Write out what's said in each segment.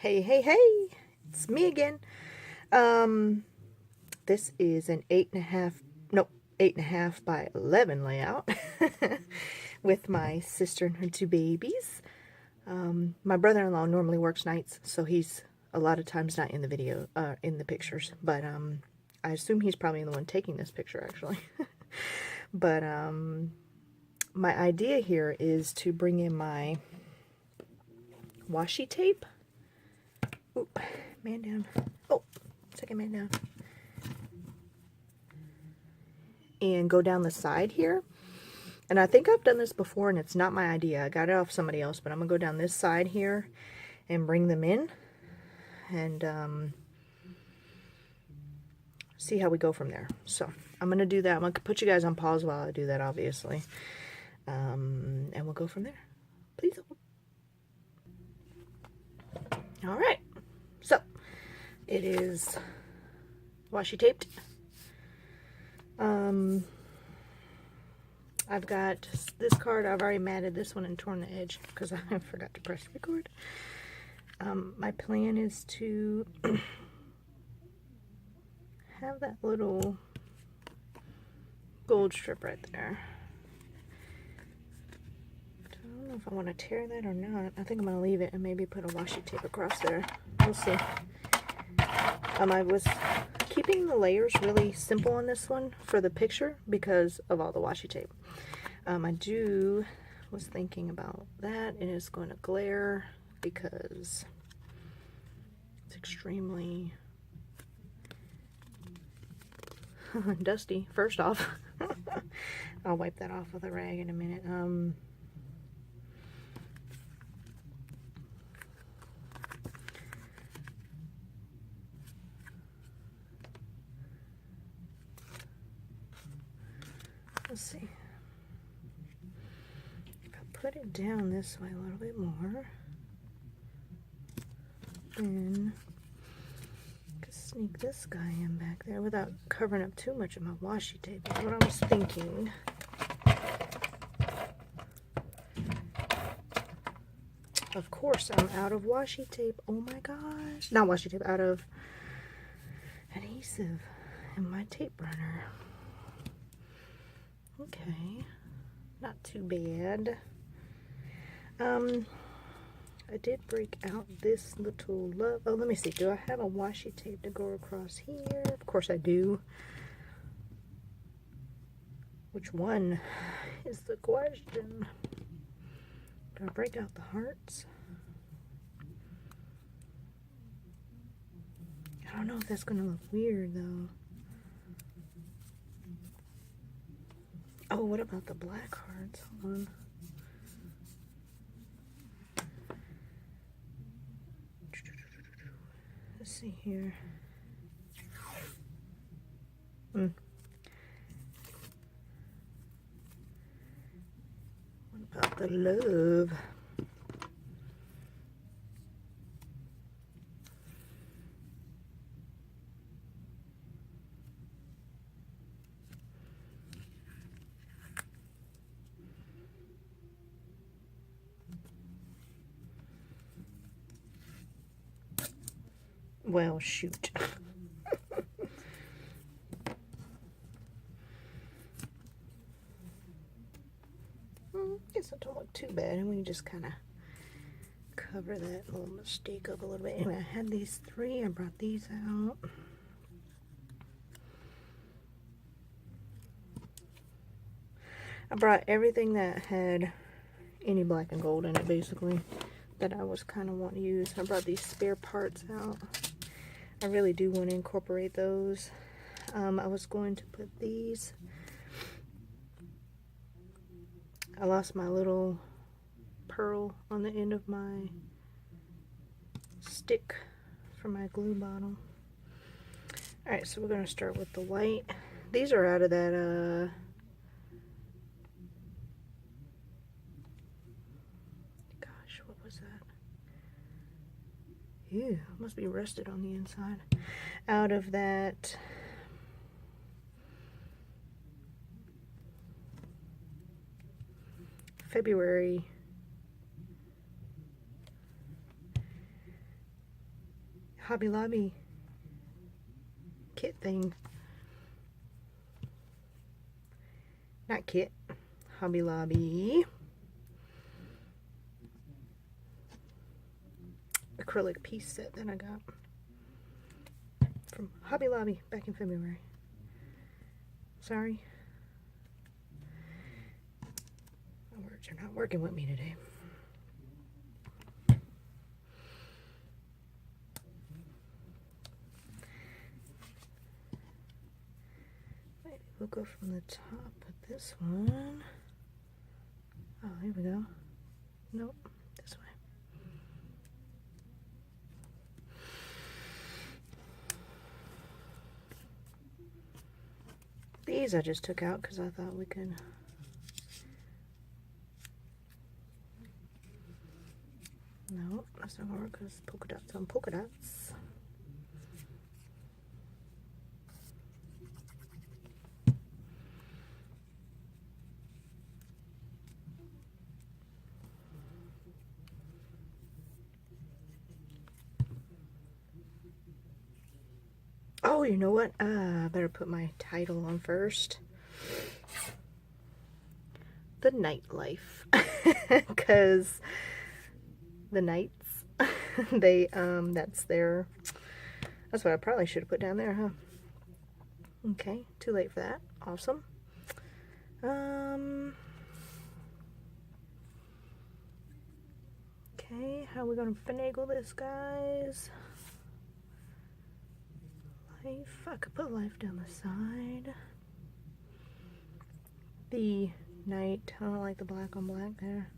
Hey, it's me again. This is an 8.5 by 11 layout with my sister and her two babies. My brother-in-law normally works nights, so he's a lot of times not in the video, in the pictures, but I assume he's probably the one taking this picture actually. But my idea here is to bring in my washi tape. Oop, man down. Oh, second man down. And go down the side here. And I think I've done this before and it's not my idea. I got it off somebody else, but I'm going to go down this side here and bring them in. And see how we go from there. So I'm going to do that. I'm going to put you guys on pause while I do that, obviously. And we'll go from there. Please. All right. So it is washi taped. I've got this card. I've already matted this one and torn the edge because I forgot to press record. My plan is to have that little gold strip right there. I don't know if I want to tear that or not. I think I'm going to leave it and maybe put a washi tape across there. We'll see. I was keeping the layers really simple on this one for the picture because of all the washi tape. I was thinking about that, and it's going to glare because it's extremely dusty. First off, I'll wipe that off with a rag in a minute. Let's see. If I put it down this way a little bit more, then I could sneak this guy in back there without covering up too much of my washi tape. That's what I was thinking. Of course, I'm out of washi tape. Oh my gosh. Not washi tape, out of adhesive in my tape runner. Okay, not too bad. I did break out this little love. Oh, let me see. Do I have a washi tape to go across here? Of course I do. Which one is the question? Do I break out the hearts? I don't know if that's going to look weird, though. Oh, what about the black hearts? Hold on. Let's see here. What about the love? Well, shoot. Guess it don't look too bad, and we can just kind of cover that little mistake up a little bit. Anyway, I had these three. I brought these out. I brought everything that had any black and gold in it, basically, that I was kind of wanting to use. I brought these spare parts out. I really do want to incorporate those. I was going to put these. I lost my little pearl on the end of my stick for my glue bottle. Alright, so we're going to start with the white. These are out of that, gosh, what was that? Ew, must be rusted on the inside. Out of that February Hobby Lobby kit thing. Not kit. Hobby Lobby acrylic piece set that I got from Hobby Lobby back in February. Sorry. My words are not working with me today. Maybe we'll go from the top of this one. Oh, here we go. Nope, this way. These I just took out because I thought we could. No, that's not gonna work because polka dots on polka dots. Oh, you know what? I better put my title on first. The Nightlife. Because the Knights, they, that's what I probably should have put down there, huh? Okay, too late for that. Awesome. Okay, how are we going to finagle this, guys? Life. I could put life down the side. The night. I don't like the black on black there.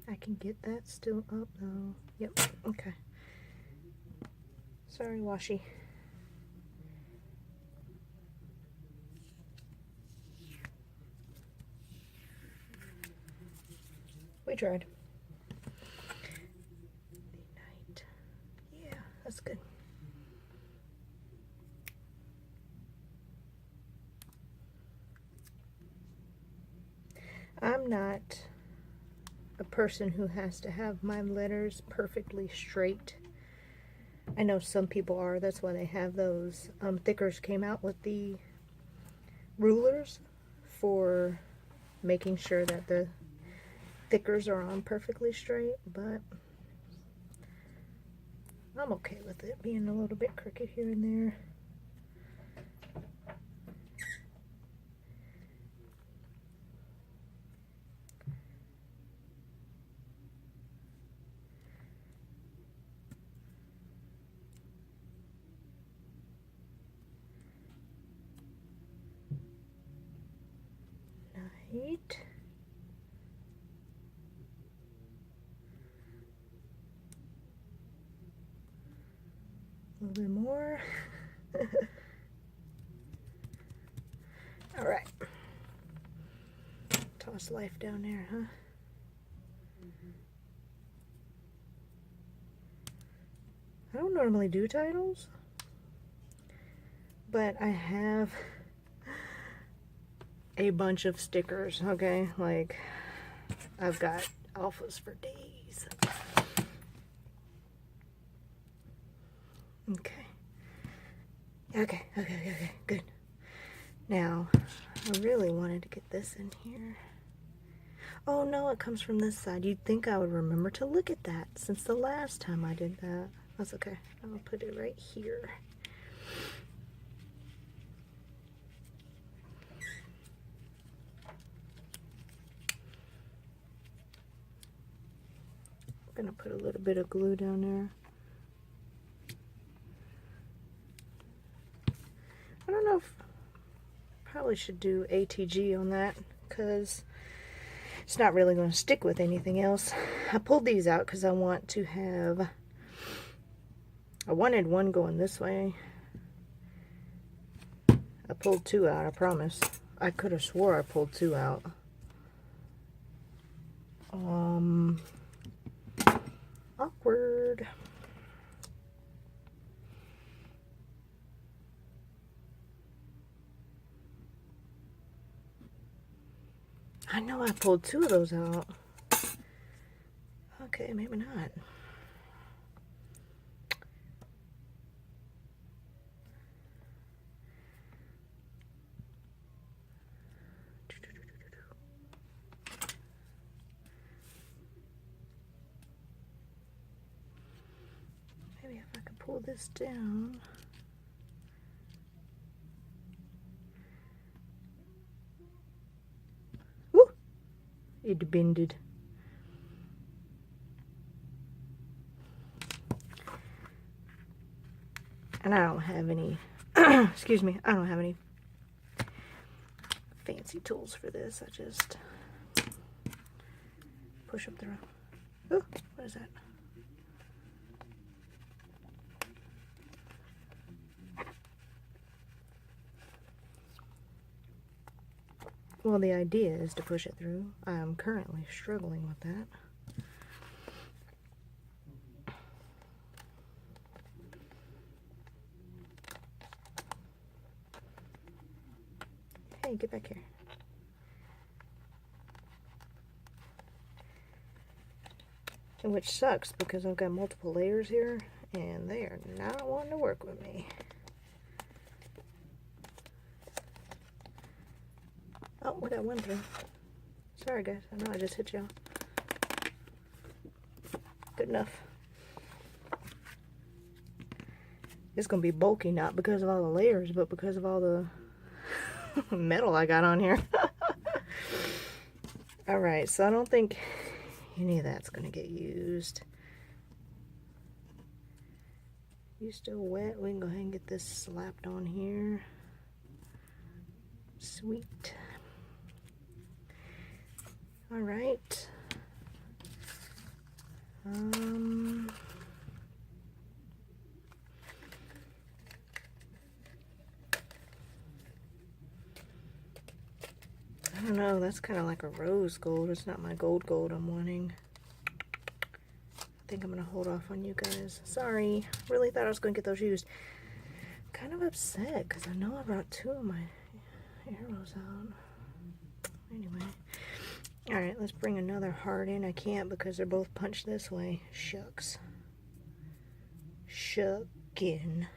I can get that still up though. Yep. Okay. Sorry, washi. We tried. That's good. I'm not a person who has to have my letters perfectly straight. I know some people are. That's why they have those. Thickers came out with the rulers for making sure that the thickers are on perfectly straight, but I'm okay with it being a little bit crooked here and there. Night. A little bit more. All right. Toss life down there, huh? I don't normally do titles, but I have a bunch of stickers, okay? Like, I've got alphas for days. Okay, good. Now, I really wanted to get this in here. Oh no, it comes from this side. You'd think I would remember to look at that since the last time I did that. That's okay. I'll put it right here. I'm gonna put a little bit of glue down there. I don't know if probably should do ATG on that because it's not really going to stick with anything else. I pulled these out because I want to have, I wanted one going this way. I pulled two out, I promise. I could have swore I pulled two out. Awkward. I know I pulled two of those out. Okay, maybe not. pull this down. Woo! It bended. And I don't have any, excuse me, I don't have any fancy tools for this. I just push up the row. Oh, what is that? Well, the idea is to push it through. I am currently struggling with that. Hey, get back here. And which sucks because I've got multiple layers here and they are not wanting to work with me. Oh, we got one through. Sorry guys, I know I just hit y'all. Good enough. It's gonna be bulky, not because of all the layers, but because of all the metal I got on here. Alright, so I don't think any of that's gonna get used. You still wet? We can go ahead and get this slapped on here. Sweet. Alright. I don't know, that's kind of like a rose gold. It's not my gold I'm wanting. I think I'm going to hold off on you guys. Sorry. Really thought I was going to get those used. Kind of upset because I know I brought 2 of my arrows out. Anyway. Alright, let's bring another heart in. I can't because they're both punched this way. Shucks. Shuckin'.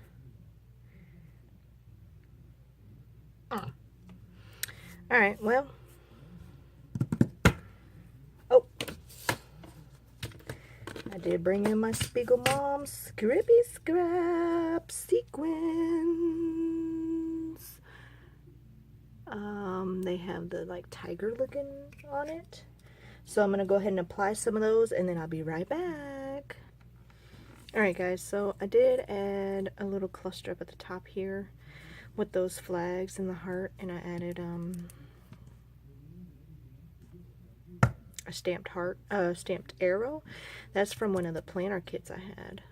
Alright, well. Oh. I did bring in my Spiegel Mom Scrappy Scrap sequins. They have the like tiger looking on it. So I'm going to go ahead and apply some of those and then I'll be right back. Alright guys, so I did add a little cluster up at the top here with those flags and the heart, and I added a stamped heart, stamped arrow. That's from one of the planner kits I had,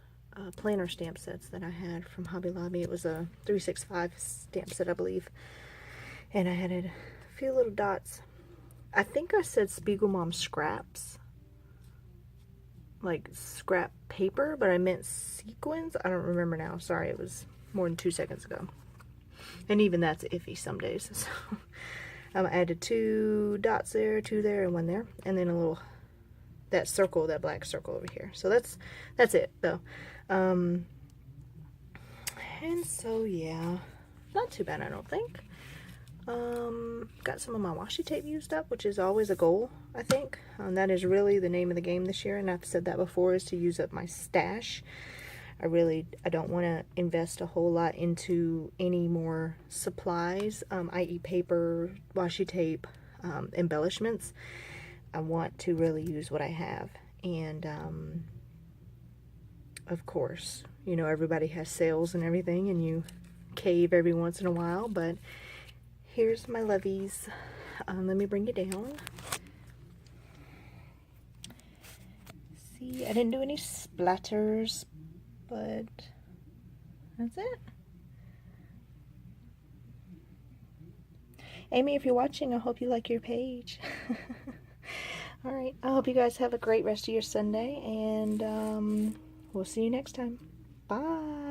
planner stamp sets that I had from Hobby Lobby. It was a 365 stamp set, I believe, and I added a few little dots. I think I said Spiegel Mom scraps, like scrap paper, but I meant sequins. I don't remember now. Sorry, it was more than 2 seconds ago. And even that's iffy some days. So I added 2 dots there, 2 there, and 1 there, and then a little that circle, that black circle over here. So that's it though. And so yeah, not too bad I don't think. Got some of my washi tape used up, which is always a goal, I think. That is really the name of the game this year, and I've said that before, is to use up my stash. I don't want to invest a whole lot into any more supplies, i.e. paper, washi tape, embellishments. I want to really use what I have. And, of course, you know, everybody has sales and everything, and you cave every once in a while, but here's my lovies. Let me bring you down. See, I didn't do any splatters, but that's it. Amy, if you're watching, I hope you like your page. Alright, I hope you guys have a great rest of your Sunday, and we'll see you next time. Bye.